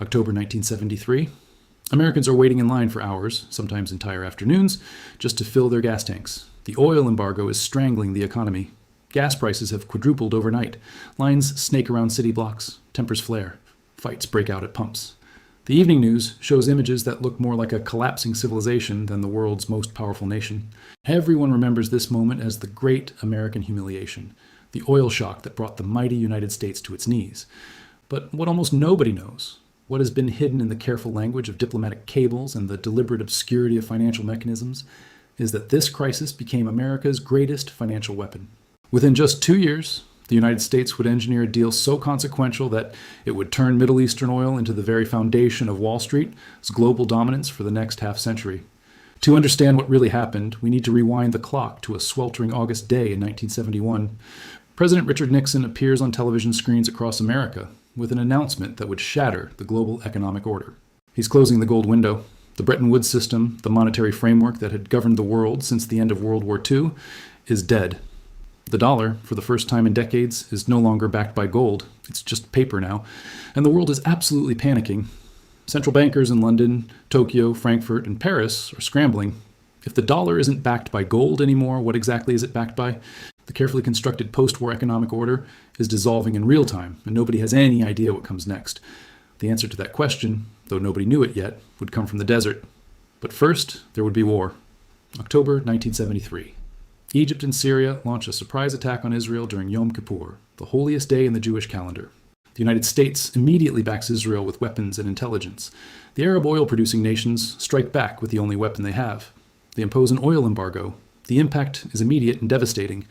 October 1973. Americans are waiting in line for hours, sometimes entire afternoons, just to fill their gas tanks. The oil embargo is strangling the economy. Gas prices have quadrupled overnight. Lines snake around city blocks. Tempers flare. Fights break out at pumps. The evening news shows images that look more like a collapsing civilization than the world's most powerful nation. Everyone remembers this moment as the great American humiliation, the oil shock that brought the mighty United States to its knees. But what almost nobody knows, what has been hidden in the careful language of diplomatic cables and the deliberate obscurity of financial mechanisms, is that this crisis became America's greatest financial weapon. Within just 2 years, the United States would engineer a deal so consequential that it would turn Middle Eastern oil into the very foundation of Wall Street's global dominance for the next half-century. To understand what really happened, we need to rewind the clock to a sweltering August day in 1971. President Richard Nixon appears on television screens across America with an announcement that would shatter the global economic order. He's closing the gold window. The Bretton Woods system, the monetary framework that had governed the world since the end of World War II, is dead. The dollar, for the first time in decades, is no longer backed by gold. It's just paper now. And the world is absolutely panicking. Central bankers in London, Tokyo, Frankfurt, and Paris are scrambling. If the dollar isn't backed by gold anymore, what exactly is it backed by? The carefully constructed post-war economic order is dissolving in real time, and nobody has any idea what comes next. The answer to that question, though nobody knew it yet, would come from the desert. But first, there would be war. October 1973. Egypt and Syria launch a surprise attack on Israel during Yom Kippur, the holiest day in the Jewish calendar. The United States immediately backs Israel with weapons and intelligence. The Arab oil-producing nations strike back with the only weapon they have. They impose an oil embargo. The impact is immediate and devastating.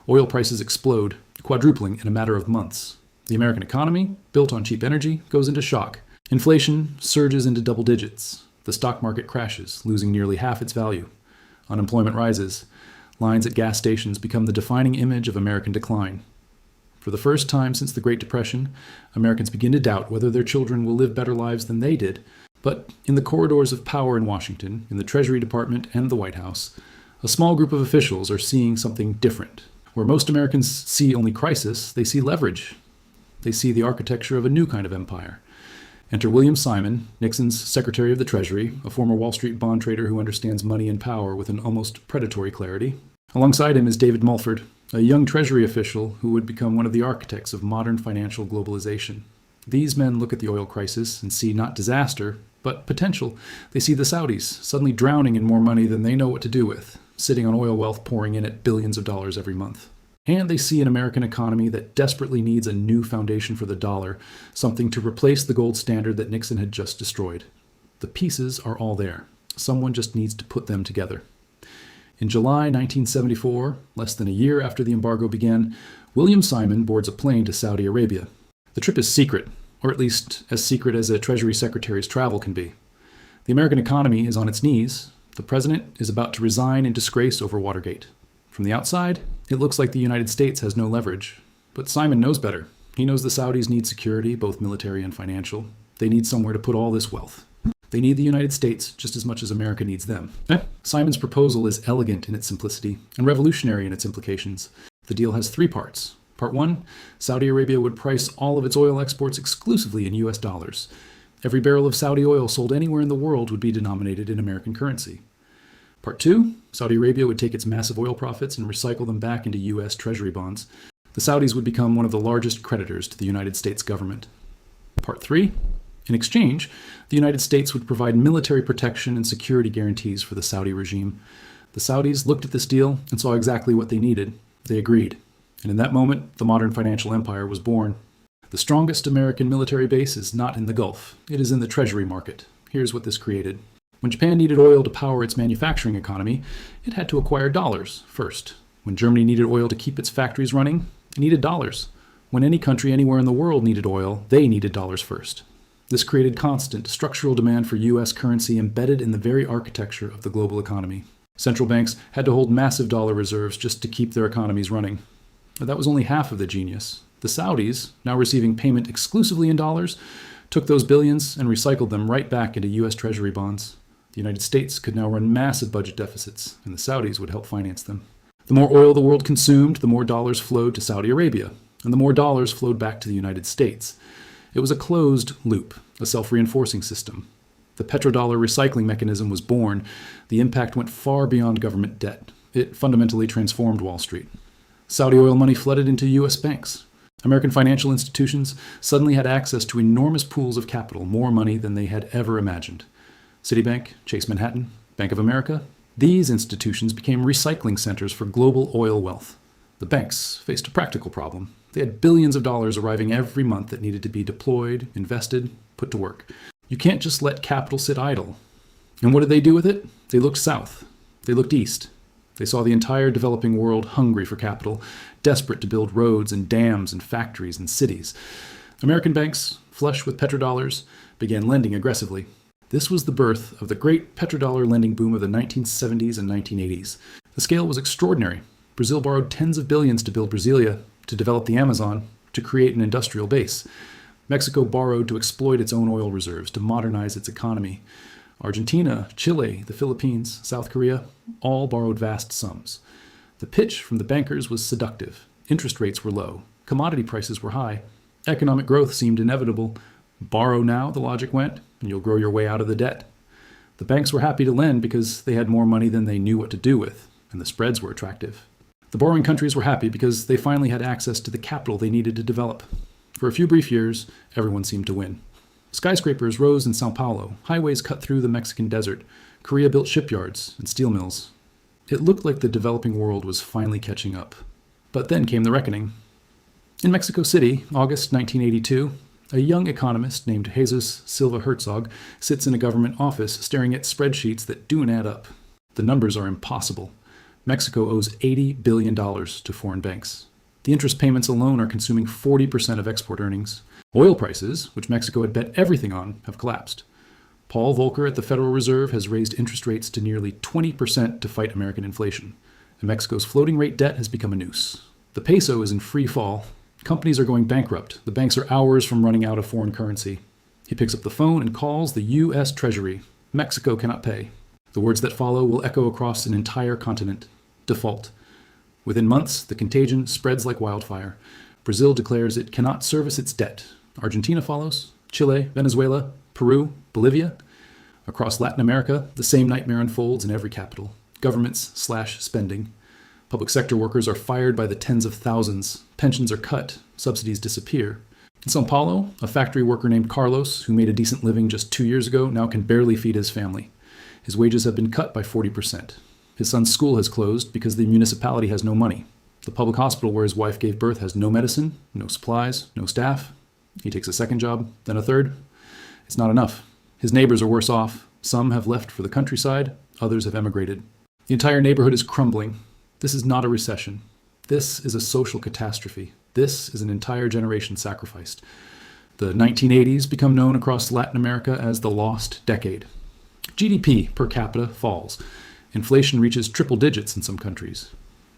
Oil prices explode, quadrupling in a matter of months. The American economy, built on cheap energy, goes into shock. Inflation surges into double digits. The stock market crashes, losing nearly half its value. Unemployment rises. Lines at gas stations become the defining image of American decline. For the first time since the Great Depression, Americans begin to doubt whether their children will live better lives than they did. But in the corridors of power in Washington, in the Treasury Department and the White House, a small group of officials are seeing something different. Where most Americans see only crisis, they see leverage. They see the architecture of a new kind of empire. Enter William Simon, Nixon's Secretary of the Treasury, a former Wall Street bond trader who understands money and power with an almost predatory clarity. Alongside him is David Mulford, a young Treasury official who would become one of the architects of modern financial globalization. These men look at the oil crisis and see not disaster, but potential. They see the Saudis suddenly drowning in more money than they know what to do with, sitting on oil wealth pouring in at billions of dollars every month. And they see an American economy that desperately needs a new foundation for the dollar, something to replace the gold standard that Nixon had just destroyed. The pieces are all there. Someone just needs to put them together. In July 1974, less than a year after the embargo began, William Simon boards a plane to Saudi Arabia. The trip is secret, or at least as secret as a Treasury Secretary's travel can be. The American economy is on its knees. The president is about to resign in disgrace over Watergate. From the outside, it looks like the United States has no leverage. But Simon knows better. He knows the Saudis need security, both military and financial. They need somewhere to put all this wealth. They need the United States just as much as America needs them. Simon's proposal is elegant in its simplicity and revolutionary in its implications. The deal has 3 parts. Part 1, Saudi Arabia would price all of its oil exports exclusively in US dollars. Every barrel of Saudi oil sold anywhere in the world would be denominated in American currency. Part 2, Saudi Arabia would take its massive oil profits and recycle them back into US Treasury bonds. The Saudis would become one of the largest creditors to the United States government. Part 3, in exchange, the United States would provide military protection and security guarantees for the Saudi regime. The Saudis looked at this deal and saw exactly what they needed. They agreed. And in that moment, the modern financial empire was born. The strongest American military base is not in the Gulf. It is in the Treasury market. Here's what this created. When Japan needed oil to power its manufacturing economy, it had to acquire dollars first. When Germany needed oil to keep its factories running, it needed dollars. When any country anywhere in the world needed oil, they needed dollars first. This created constant structural demand for US currency embedded in the very architecture of the global economy. Central banks had to hold massive dollar reserves just to keep their economies running. But that was only half of the genius. The Saudis, now receiving payment exclusively in dollars, took those billions and recycled them right back into US Treasury bonds. The United States could now run massive budget deficits, and the Saudis would help finance them. The more oil the world consumed, the more dollars flowed to Saudi Arabia, and the more dollars flowed back to the United States. It was a closed loop, a self-reinforcing system. The petrodollar recycling mechanism was born. The impact went far beyond government debt. It fundamentally transformed Wall Street. Saudi oil money flooded into U.S. banks. American financial institutions suddenly had access to enormous pools of capital, more money than they had ever imagined. Citibank, Chase Manhattan, Bank of America, these institutions became recycling centers for global oil wealth. The banks faced a practical problem. They had billions of dollars arriving every month that needed to be deployed, invested, put to work. You can't just let capital sit idle. And what did they do with it? They looked south. They looked east. They saw the entire developing world hungry for capital, desperate to build roads and dams and factories and cities. American banks, flush with petrodollars, began lending aggressively. This was the birth of the great petrodollar lending boom of the 1970s and 1980s. The scale was extraordinary. Brazil borrowed tens of billions to build Brasilia, to develop the Amazon, to create an industrial base. Mexico borrowed to exploit its own oil reserves, to modernize its economy. Argentina, Chile, the Philippines, South Korea, all borrowed vast sums. The pitch from the bankers was seductive. Interest rates were low. Commodity prices were high. Economic growth seemed inevitable. Borrow now, the logic went, and you'll grow your way out of the debt. The banks were happy to lend because they had more money than they knew what to do with, and the spreads were attractive. The borrowing countries were happy because they finally had access to the capital they needed to develop. For a few brief years, everyone seemed to win. Skyscrapers rose in Sao Paulo, highways cut through the Mexican desert, Korea built shipyards and steel mills. It looked like the developing world was finally catching up. But then came the reckoning. In Mexico City, August 1982, a young economist named Jesus Silva Herzog sits in a government office staring at spreadsheets that don't add up. The numbers are impossible. Mexico owes $80 billion to foreign banks. The interest payments alone are consuming 40% of export earnings. Oil prices, which Mexico had bet everything on, have collapsed. Paul Volcker at the Federal Reserve has raised interest rates to nearly 20% to fight American inflation. And Mexico's floating rate debt has become a noose. The peso is in free fall. Companies are going bankrupt. The banks are hours from running out of foreign currency. He picks up the phone and calls the U.S. Treasury. Mexico cannot pay. The words that follow will echo across an entire continent. Default. Within months, the contagion spreads like wildfire. Brazil declares it cannot service its debt. Argentina follows. Chile, Venezuela, Peru, Bolivia. Across Latin America, the same nightmare unfolds in every capital. Governments slash spending. Public sector workers are fired by the tens of thousands. Pensions are cut. Subsidies disappear. In Sao Paulo, a factory worker named Carlos, who made a decent living just 2 years ago, now can barely feed his family. His wages have been cut by 40%. His son's school has closed because the municipality has no money. The public hospital where his wife gave birth has no medicine, no supplies, no staff. He takes a second job, then a third. It's not enough. His neighbors are worse off. Some have left for the countryside, others have emigrated. The entire neighborhood is crumbling. This is not a recession. This is a social catastrophe. This is an entire generation sacrificed. The 1980s become known across Latin America as the lost decade. GDP per capita falls. Inflation reaches triple digits in some countries.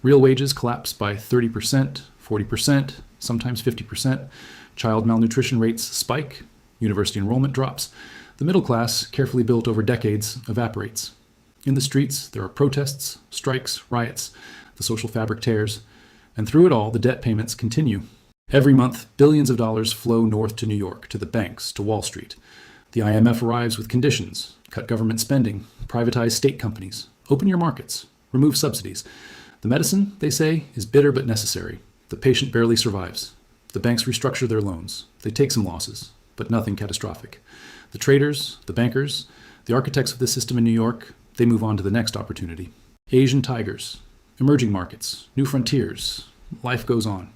Real wages collapse by 30%, 40%, sometimes 50%. Child malnutrition rates spike. University enrollment drops. The middle class, carefully built over decades, evaporates. In the streets, there are protests, strikes, riots. The social fabric tears. And through it all, the debt payments continue. Every month, billions of dollars flow north to New York, to the banks, to Wall Street. The IMF arrives with conditions. Cut government spending. Privatize state companies. Open your markets. Remove subsidies. The medicine, they say, is bitter but necessary. The patient barely survives. The banks restructure their loans. They take some losses, but nothing catastrophic. The traders, the bankers, the architects of the system in New York, they move on to the next opportunity. Asian tigers, emerging markets, new frontiers. Life goes on.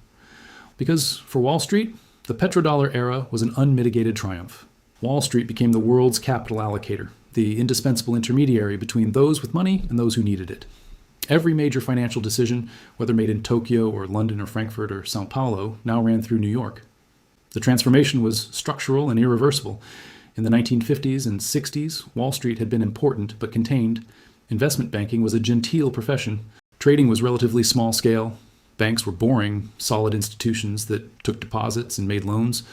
Because for Wall Street, the petrodollar era was an unmitigated triumph. Wall Street became the world's capital allocator, the indispensable intermediary between those with money and those who needed it. Every major financial decision, whether made in Tokyo or London or Frankfurt or Sao Paulo, now ran through New York. The transformation was structural and irreversible. In the 1950s and 60s, Wall Street had been important but contained. Investment banking was a genteel profession. Trading was relatively small scale. Banks were boring, solid institutions that took deposits and made loans.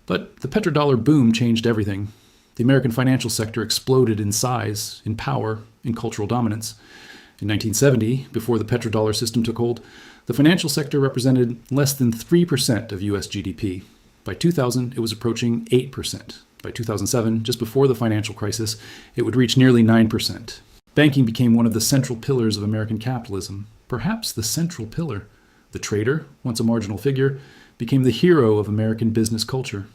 But the petrodollar boom changed everything. The American financial sector exploded in size, in power, in cultural dominance. In 1970, before the petrodollar system took hold, the financial sector represented less than 3% of U.S. GDP. By 2000, it was approaching 8%. By 2007, just before the financial crisis, it would reach nearly 9%. Banking became one of the central pillars of American capitalism, perhaps the central pillar. The trader, once a marginal figure, became the hero of American business culture.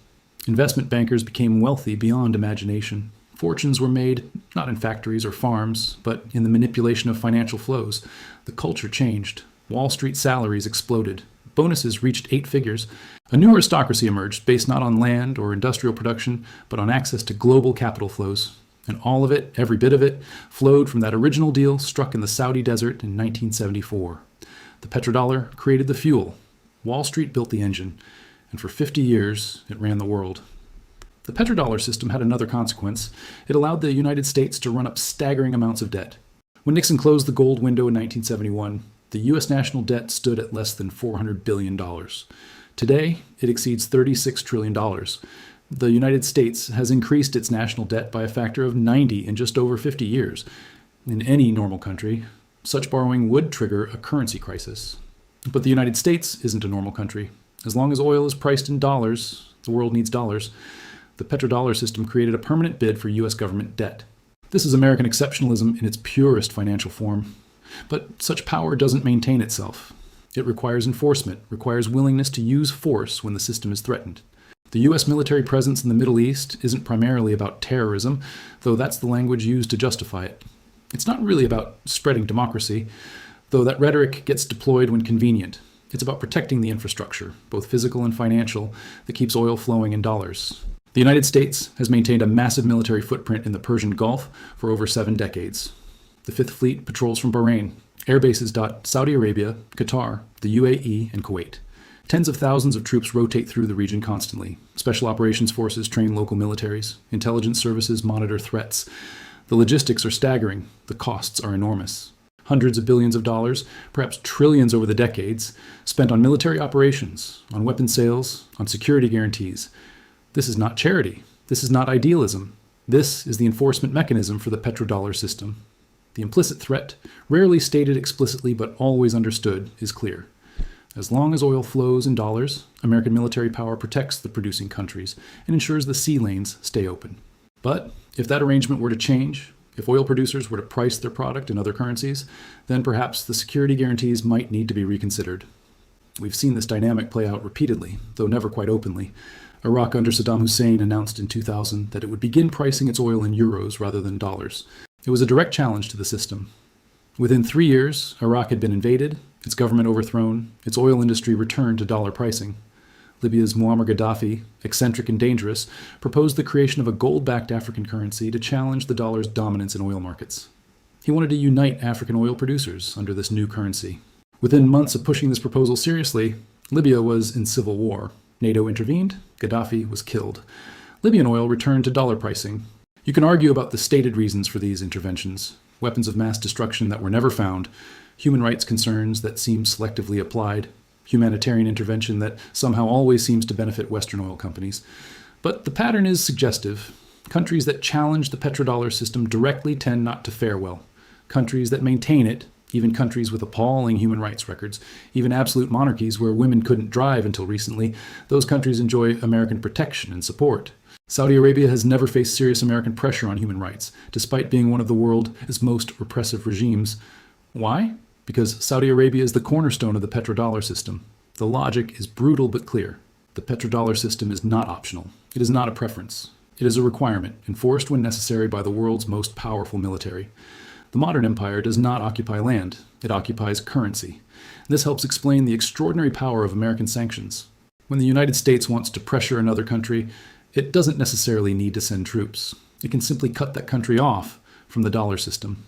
Investment bankers became wealthy beyond imagination. Fortunes were made not in factories or farms, but in the manipulation of financial flows. The culture changed. Wall Street salaries exploded. Bonuses reached 8 figures. A new aristocracy emerged based not on land or industrial production, but on access to global capital flows. And all of it, every bit of it, flowed from that original deal struck in the Saudi desert in 1974. The petrodollar created the fuel. Wall Street built the engine. And for 50 years, it ran the world. The petrodollar system had another consequence. It allowed the United States to run up staggering amounts of debt. When Nixon closed the gold window in 1971, the U.S. national debt stood at less than $400 billion. Today, it exceeds $36 trillion. The United States has increased its national debt by a factor of 90 in just over 50 years. In any normal country, such borrowing would trigger a currency crisis. But the United States isn't a normal country. As long as oil is priced in dollars, the world needs dollars. The petrodollar system created a permanent bid for U.S. government debt. This is American exceptionalism in its purest financial form. But such power doesn't maintain itself. It requires enforcement, requires willingness to use force when the system is threatened. The U.S. military presence in the Middle East isn't primarily about terrorism, though that's the language used to justify it. It's not really about spreading democracy, though that rhetoric gets deployed when convenient. It's about protecting the infrastructure, both physical and financial, that keeps oil flowing in dollars. The United States has maintained a massive military footprint in the Persian Gulf for over 7 decades. The Fifth Fleet patrols from Bahrain. Air bases dot Saudi Arabia, Qatar, the UAE, and Kuwait. Tens of thousands of troops rotate through the region constantly. Special operations forces train local militaries. Intelligence services monitor threats. The logistics are staggering. The costs are enormous. Hundreds of billions of dollars, perhaps trillions over the decades, spent on military operations, on weapon sales, on security guarantees. This is not charity. This is not idealism. This is the enforcement mechanism for the petrodollar system. The implicit threat, rarely stated explicitly but always understood, is clear. As long as oil flows in dollars, American military power protects the producing countries and ensures the sea lanes stay open. But if that arrangement were to change, if oil producers were to price their product in other currencies, then perhaps the security guarantees might need to be reconsidered. We've seen this dynamic play out repeatedly, though never quite openly. Iraq under Saddam Hussein announced in 2000 that it would begin pricing its oil in euros rather than dollars. It was a direct challenge to the system. Within 3 years, Iraq had been invaded, its government overthrown, its oil industry returned to dollar pricing. Libya's Muammar Gaddafi, eccentric and dangerous, proposed the creation of a gold-backed African currency to challenge the dollar's dominance in oil markets. He wanted to unite African oil producers under this new currency. Within months of pushing this proposal seriously, Libya was in civil war. NATO intervened, Gaddafi was killed. Libyan oil returned to dollar pricing. You can argue about the stated reasons for these interventions: weapons of mass destruction that were never found, human rights concerns that seem selectively applied, humanitarian intervention that somehow always seems to benefit Western oil companies. But the pattern is suggestive. Countries that challenge the petrodollar system directly tend not to fare well. Countries that maintain it, even countries with appalling human rights records, even absolute monarchies where women couldn't drive until recently, those countries enjoy American protection and support. Saudi Arabia has never faced serious American pressure on human rights, despite being one of the world's most repressive regimes. Why? Because Saudi Arabia is the cornerstone of the petrodollar system. The logic is brutal but clear. The petrodollar system is not optional. It is not a preference. It is a requirement, enforced when necessary by the world's most powerful military. The modern empire does not occupy land. It occupies currency. This helps explain the extraordinary power of American sanctions. When the United States wants to pressure another country, it doesn't necessarily need to send troops. It can simply cut that country off from the dollar system.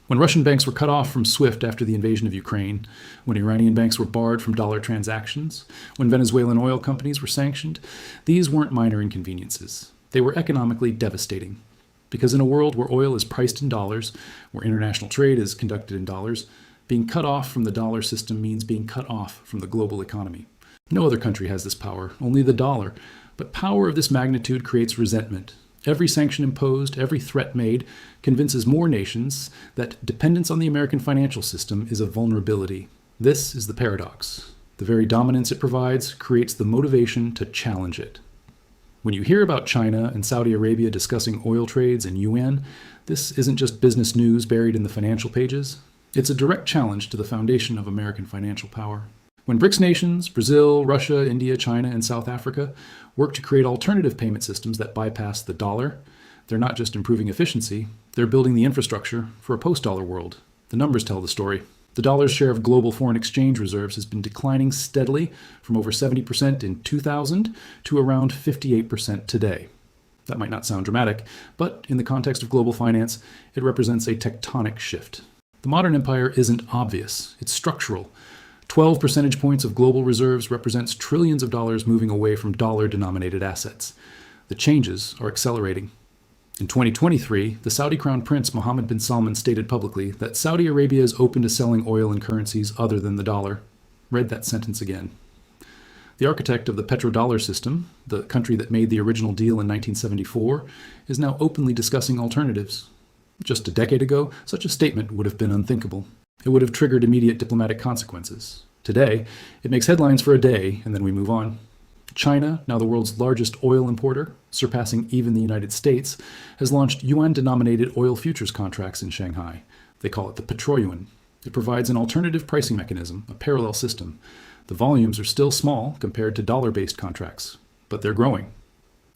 When Russian banks were cut off from SWIFT after the invasion of Ukraine, when Iranian banks were barred from dollar transactions, when Venezuelan oil companies were sanctioned, these weren't minor inconveniences. They were economically devastating. Because in a world where oil is priced in dollars, where international trade is conducted in dollars, being cut off from the dollar system means being cut off from the global economy. No other country has this power, only the dollar. But power of this magnitude creates resentment. Every sanction imposed, every threat made, convinces more nations that dependence on the American financial system is a vulnerability. This is the paradox. The very dominance it provides creates the motivation to challenge it. When you hear about China and Saudi Arabia discussing oil trades in yuan, this isn't just business news buried in the financial pages. It's a direct challenge to the foundation of American financial power. When BRICS nations, Brazil, Russia, India, China, and South Africa, work to create alternative payment systems that bypass the dollar, they're not just improving efficiency, they're building the infrastructure for a post-dollar world. The numbers tell the story. The dollar's share of global foreign exchange reserves has been declining steadily from over 70% in 2000 to around 58% today. That might not sound dramatic, but in the context of global finance, it represents a tectonic shift. The modern empire isn't obvious, it's structural. 12 percentage points of global reserves represents trillions of dollars moving away from dollar-denominated assets. The changes are accelerating. In 2023, the Saudi Crown Prince Mohammed bin Salman stated publicly that Saudi Arabia is open to selling oil in currencies other than the dollar. Read that sentence again. The architect of the Petrodollar system, the country that made the original deal in 1974, is now openly discussing alternatives. Just a decade ago, such a statement would have been unthinkable. It would have triggered immediate diplomatic consequences. Today, it makes headlines for a day, and then we move on. China, now the world's largest oil importer, surpassing even the United States, has launched yuan-denominated oil futures contracts in Shanghai. They call it the Petroyuan. It provides an alternative pricing mechanism, a parallel system. The volumes are still small compared to dollar-based contracts, but they're growing.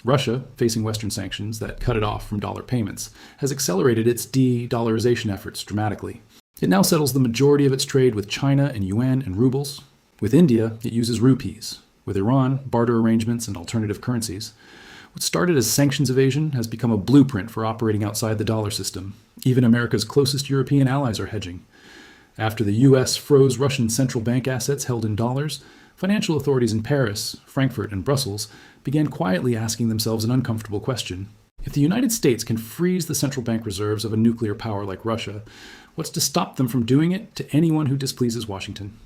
Russia, facing Western sanctions that cut it off from dollar payments, has accelerated its de-dollarization efforts dramatically. It now settles the majority of its trade with China in yuan and rubles. With India, it uses rupees. With Iran, barter arrangements and alternative currencies. What started as sanctions evasion has become a blueprint for operating outside the dollar system. Even America's closest European allies are hedging. After the U.S. froze Russian central bank assets held in dollars, financial authorities in Paris, Frankfurt, and Brussels began quietly asking themselves an uncomfortable question. If the United States can freeze the central bank reserves of a nuclear power like Russia, what's to stop them from doing it to anyone who displeases Washington?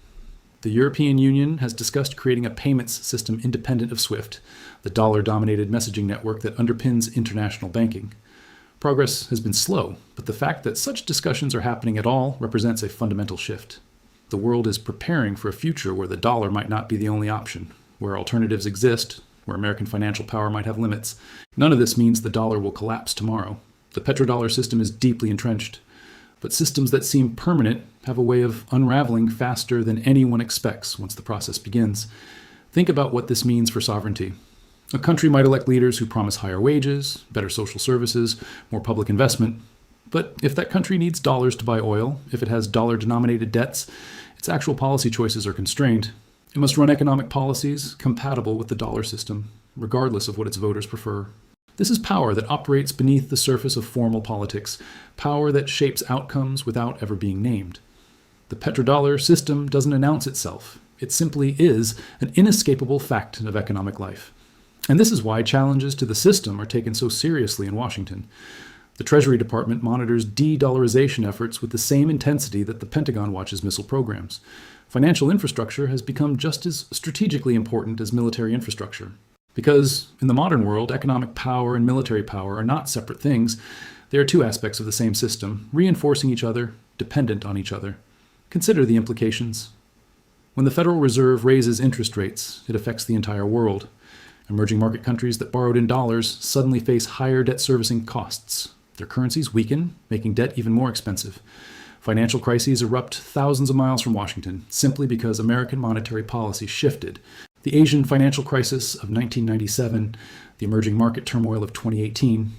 The European Union has discussed creating a payments system independent of SWIFT, the dollar-dominated messaging network that underpins international banking. Progress has been slow, but the fact that such discussions are happening at all represents a fundamental shift. The world is preparing for a future where the dollar might not be the only option, where alternatives exist, where American financial power might have limits. None of this means the dollar will collapse tomorrow. The petrodollar system is deeply entrenched. But systems that seem permanent have a way of unraveling faster than anyone expects once the process begins. Think about what this means for sovereignty. A country might elect leaders who promise higher wages, better social services, more public investment. But if that country needs dollars to buy oil, if it has dollar-denominated debts, its actual policy choices are constrained. It must run economic policies compatible with the dollar system, regardless of what its voters prefer. This is power that operates beneath the surface of formal politics, power that shapes outcomes without ever being named. The petrodollar system doesn't announce itself. It simply is an inescapable fact of economic life. And this is why challenges to the system are taken so seriously in Washington. The Treasury Department monitors de-dollarization efforts with the same intensity that the Pentagon watches missile programs. Financial infrastructure has become just as strategically important as military infrastructure. Because in the modern world, economic power and military power are not separate things. They are two aspects of the same system, reinforcing each other, dependent on each other. Consider the implications. When the Federal Reserve raises interest rates, it affects the entire world. Emerging market countries that borrowed in dollars suddenly face higher debt servicing costs. Their currencies weaken, making debt even more expensive. Financial crises erupt thousands of miles from Washington, simply because American monetary policy shifted. The Asian financial crisis of 1997, the emerging market turmoil of 2018.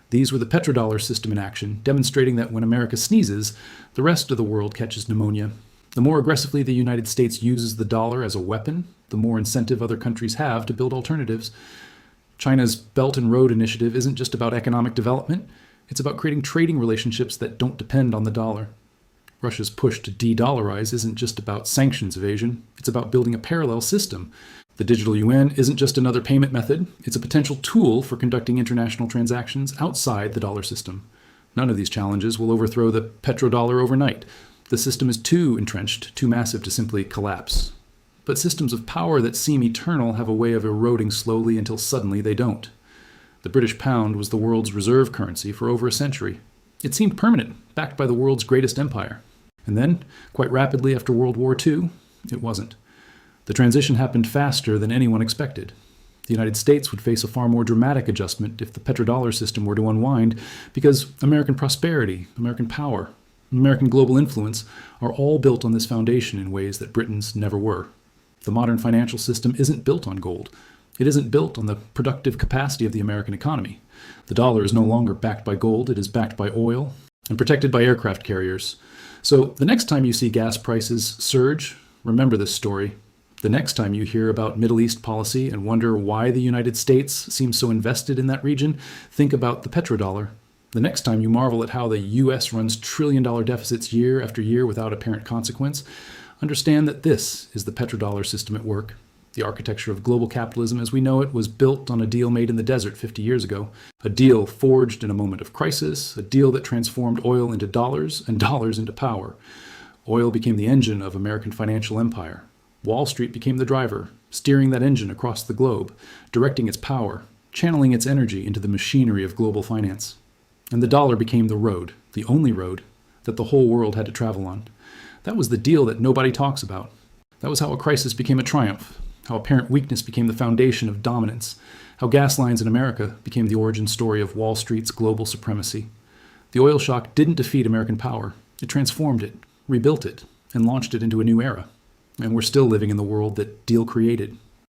These were the petrodollar system in action, demonstrating that when America sneezes, the rest of the world catches pneumonia. The more aggressively the United States uses the dollar as a weapon, the more incentive other countries have to build alternatives. China's Belt and Road Initiative isn't just about economic development, it's about creating trading relationships that don't depend on the dollar. Russia's push to de-dollarize isn't just about sanctions evasion, it's about building a parallel system. The digital yuan isn't just another payment method, it's a potential tool for conducting international transactions outside the dollar system. None of these challenges will overthrow the petrodollar overnight. The system is too entrenched, too massive to simply collapse. But systems of power that seem eternal have a way of eroding slowly until suddenly they don't. The British pound was the world's reserve currency for over a century. It seemed permanent, backed by the world's greatest empire. And then, quite rapidly after World War II, it wasn't. The transition happened faster than anyone expected. The United States would face a far more dramatic adjustment if the petrodollar system were to unwind, because American prosperity, American power, American global influence are all built on this foundation in ways that Britain's never were. The modern financial system isn't built on gold. It isn't built on the productive capacity of the American economy. The dollar is no longer backed by gold, it is backed by oil and protected by aircraft carriers. So the next time you see gas prices surge, remember this story. The next time you hear about Middle East policy and wonder why the United States seems so invested in that region, think about the petrodollar. The next time you marvel at how the US runs trillion-dollar deficits year after year without apparent consequence, understand that this is the petrodollar system at work. The architecture of global capitalism as we know it was built on a deal made in the desert 50 years ago, a deal forged in a moment of crisis, a deal that transformed oil into dollars and dollars into power. Oil became the engine of American financial empire. Wall Street became the driver, steering that engine across the globe, directing its power, channeling its energy into the machinery of global finance. And the dollar became the road, the only road, that the whole world had to travel on. That was the deal that nobody talks about. That was how a crisis became a triumph, how apparent weakness became the foundation of dominance, how gas lines in America became the origin story of Wall Street's global supremacy. The oil shock didn't defeat American power. It transformed it, rebuilt it, and launched it into a new era. And we're still living in the world that deal created.